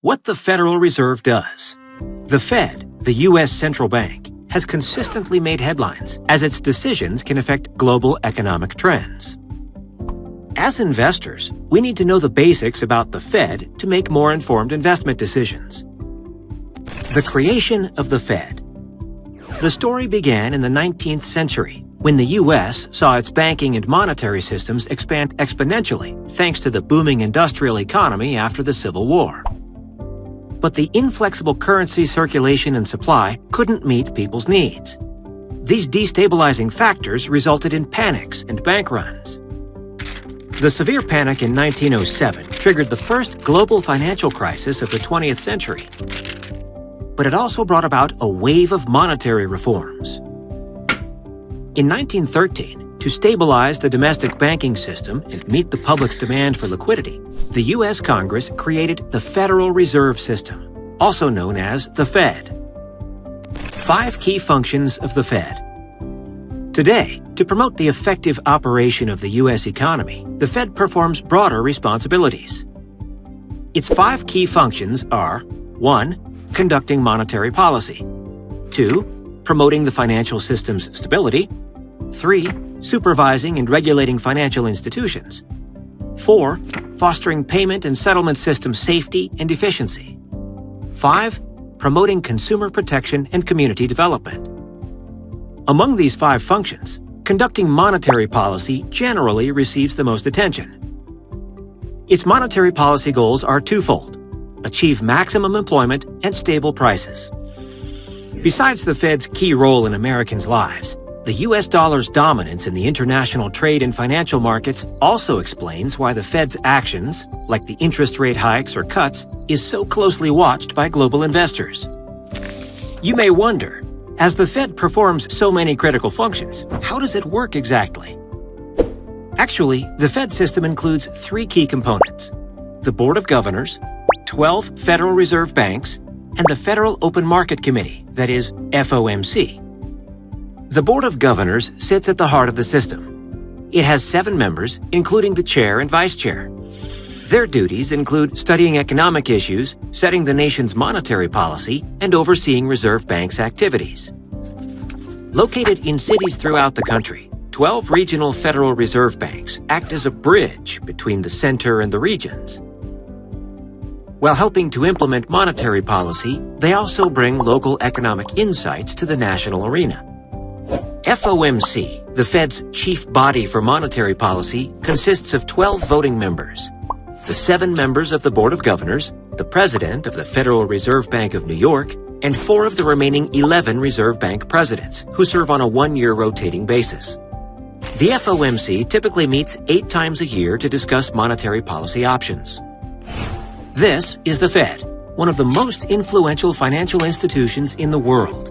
What the Federal Reserve does. The Fed, the U.S. central bank, has consistently made headlines as its decisions can affect global economic trends. As investors, we need to know the basics about the Fed to make more informed investment decisions. The creation of the Fed. The story began in the 19th century, when the U.S. saw its banking and monetary systems expand exponentially thanks to the booming industrial economy after the Civil War. But the inflexible currency circulation and supply couldn't meet people's needs. These destabilizing factors resulted in panics and bank runs. The severe panic in 1907 triggered the first global financial crisis of the 20th century. But it also brought about a wave of monetary reforms. In 1913, to stabilize the domestic banking system and meet the public's demand for liquidity, the U.S. Congress created the Federal Reserve System, also known as the Fed. 5 key functions of the Fed. Today, to promote the effective operation of the U.S. economy, the Fed performs broader responsibilities. Its 5 key functions are: 1. Conducting monetary policy. 2. Promoting the financial system's stability. 3. Supervising and regulating financial institutions. 4. Fostering payment and settlement system safety and efficiency. 5. Promoting consumer protection and community development. Among these 5 functions, conducting monetary policy generally receives the most attention. Its monetary policy goals are twofold: achieve maximum employment and stable prices. Besides the Fed's key role in Americans' lives, the U.S. dollar's dominance in the international trade and financial markets also explains why the Fed's actions, like the interest rate hikes or cuts, is so closely watched by global investors. You may wonder, as the Fed performs so many critical functions, how does it work exactly? Actually, the Fed system includes 3 key components: the Board of Governors, 12 Federal Reserve banks, and the Federal Open Market Committee, that is, FOMC. The Board of Governors sits at the heart of the system. It has 7 members, including the chair and vice chair. Their duties include studying economic issues, setting the nation's monetary policy, and overseeing reserve banks' activities. Located in cities throughout the country, 12 regional Federal Reserve banks act as a bridge between the center and the regions. While helping to implement monetary policy, they also bring local economic insights to the national arena. FOMC, the Fed's chief body for monetary policy, consists of 12 voting members: the 7 members of the Board of Governors, the President of the Federal Reserve Bank of New York, and 4 of the remaining 11 Reserve Bank presidents, who serve on a 1-year rotating basis. The FOMC typically meets 8 times a year to discuss monetary policy options. This is the Fed, one of the most influential financial institutions in the world.